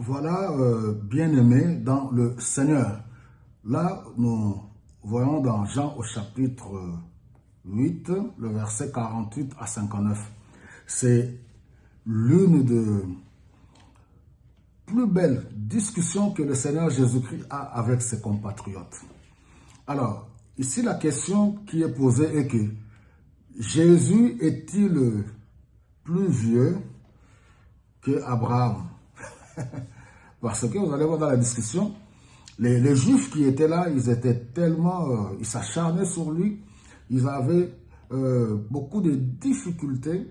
Voilà, bien-aimés dans le Seigneur. Là, nous voyons dans Jean au chapitre 8, le verset 48 à 59. C'est l'une des plus belles discussions que le Seigneur Jésus-Christ a avec ses compatriotes. Alors, ici, la question qui est posée est que Jésus est-il plus vieux que Abraham? Parce que vous allez voir dans la discussion, les Juifs qui étaient là, ils étaient tellement, ils s'acharnaient sur lui, ils avaient beaucoup de difficultés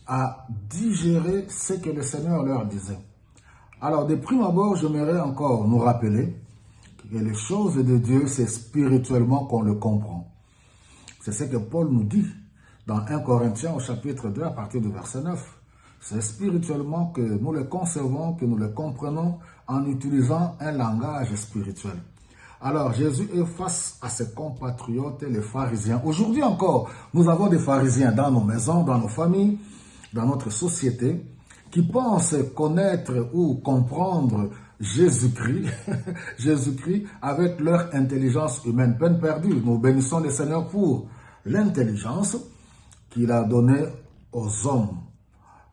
à digérer ce que le Seigneur leur disait. Alors, de prime abord, j'aimerais encore nous rappeler que les choses de Dieu, c'est spirituellement qu'on le comprend. C'est ce que Paul nous dit dans 1 Corinthiens au chapitre 2 à partir du verset 9. C'est spirituellement que nous le concevons, que nous le comprenons en utilisant un langage spirituel. Alors, Jésus est face à ses compatriotes, les pharisiens. Aujourd'hui encore, nous avons des pharisiens dans nos maisons, dans nos familles, dans notre société, qui pensent connaître ou comprendre Jésus-Christ, Jésus-Christ avec leur intelligence humaine. Peine perdue. Nous bénissons le Seigneur pour l'intelligence qu'il a donnée aux hommes.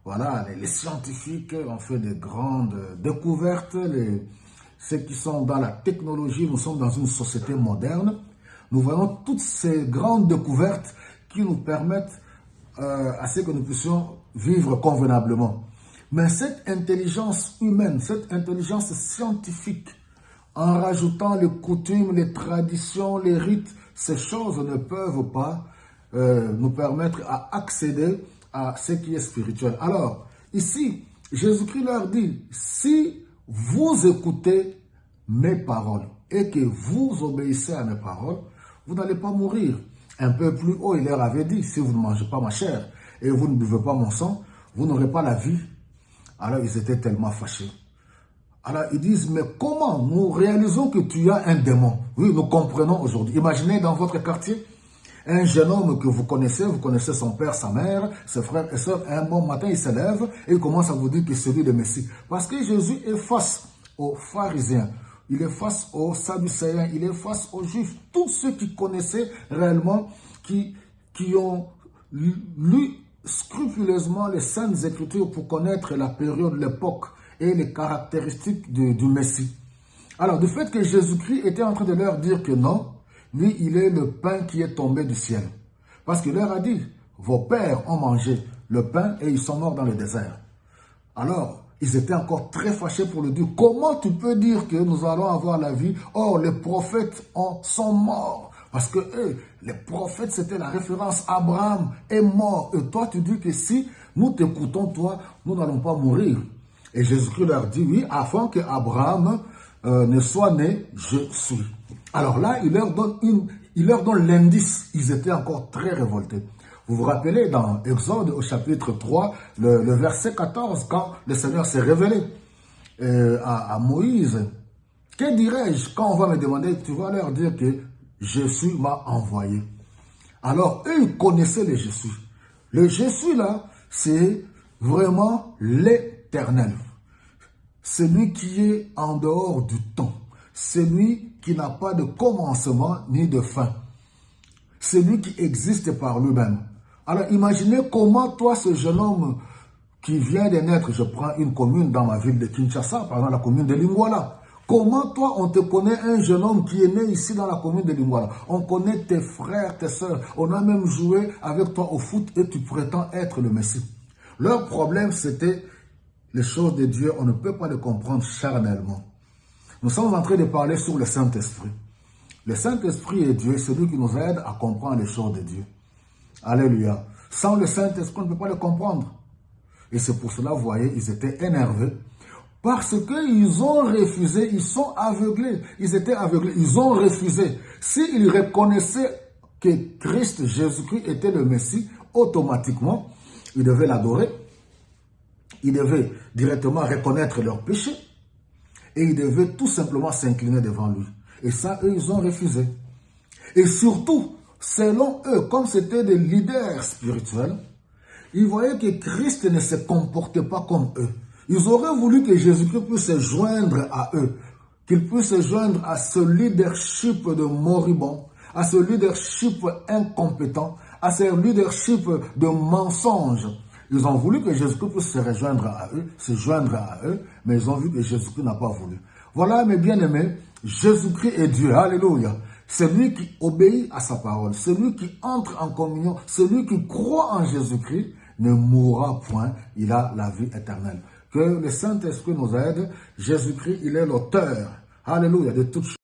Voilà, les scientifiques ont fait de grandes découvertes. Ceux qui sont dans la technologie, nous sommes dans une société moderne. Nous voyons toutes ces grandes découvertes qui nous permettent à ce que nous puissions vivre convenablement. Mais cette intelligence humaine, cette intelligence scientifique, en rajoutant les coutumes, les traditions, les rites, ces choses ne peuvent pas nous permettre à accéder à ce qui est spirituel. Alors, ici, Jésus-Christ leur dit, si vous écoutez mes paroles et que vous obéissez à mes paroles, vous n'allez pas mourir. Un peu plus haut, il leur avait dit, si vous ne mangez pas ma chair et vous ne buvez pas mon sang, vous n'aurez pas la vie. Alors, ils étaient tellement fâchés. Alors, ils disent, mais comment nous réalisons que tu as un démon? Oui, nous comprenons aujourd'hui. Imaginez dans votre quartier, un jeune homme que vous connaissez son père, sa mère, ses frères et sœurs, un bon matin, il se lève et il commence à vous dire que c'est lui le Messie. Parce que Jésus est face aux pharisiens, il est face aux sadducéens, il est face aux juifs, tous ceux qui connaissaient réellement, qui ont lu scrupuleusement les Saintes Écritures pour connaître la période, l'époque et les caractéristiques du Messie. Alors, du fait que Jésus-Christ était en train de leur dire que non, lui, il est le pain qui est tombé du ciel. Parce qu'il leur a dit, vos pères ont mangé le pain et ils sont morts dans le désert. Alors, ils étaient encore très fâchés pour le dire. Comment tu peux dire que nous allons avoir la vie? Or, les prophètes sont morts. Parce que les prophètes, c'était la référence. Abraham est mort. Et toi, tu dis que si nous t'écoutons, toi, nous n'allons pas mourir. Et Jésus-Christ leur dit, oui, afin que Abraham ne soit né, je suis. Alors là, il leur donne l'indice. Ils étaient encore très révoltés. Vous vous rappelez dans Exode au chapitre 3, le verset 14, quand le Seigneur s'est révélé à Moïse. Que dirais-je quand on va me demander, tu vas leur dire que Jésus m'a envoyé. Alors, eux, ils connaissaient le Jésus. Le Jésus là, c'est vraiment l'Éternel. Celui qui est en dehors du temps. Celui qui n'a pas de commencement ni de fin. Celui qui existe par lui-même. Alors imaginez comment toi, ce jeune homme qui vient de naître, je prends une commune dans ma ville de Kinshasa, par exemple la commune de Lingwala. Comment toi, on te connaît un jeune homme qui est né ici dans la commune de Lingwala? On connaît tes frères, tes sœurs. On a même joué avec toi au foot et tu prétends être le Messie. Leur problème, c'était les choses de Dieu. On ne peut pas les comprendre charnellement. Nous sommes en train de parler sur le Saint-Esprit. Le Saint-Esprit est Dieu, celui qui nous aide à comprendre les choses de Dieu. Alléluia. Sans le Saint-Esprit, on ne peut pas le comprendre. Et c'est pour cela, vous voyez, ils étaient énervés. Parce qu'ils ont refusé, ils sont aveuglés. Ils étaient aveuglés, ils ont refusé. S'ils reconnaissaient que Christ, Jésus-Christ, était le Messie, automatiquement, ils devaient l'adorer. Ils devaient directement reconnaître leurs péchés. Et ils devaient tout simplement s'incliner devant lui. Et ça, eux, ils ont refusé. Et surtout, selon eux, comme c'était des leaders spirituels, ils voyaient que Christ ne se comportait pas comme eux. Ils auraient voulu que Jésus-Christ puisse se joindre à eux, qu'il puisse se joindre à ce leadership de moribond, à ce leadership incompétent, à ce leadership de mensonge. Ils ont voulu que Jésus-Christ puisse se rejoindre à eux, se joindre à eux, mais ils ont vu que Jésus-Christ n'a pas voulu. Voilà, mes bien-aimés, Jésus-Christ est Dieu. Alléluia. Celui qui obéit à sa parole, celui qui entre en communion, celui qui croit en Jésus-Christ, ne mourra point, il a la vie éternelle. Que le Saint-Esprit nous aide. Jésus-Christ, il est l'auteur, alléluia, de toutes choses.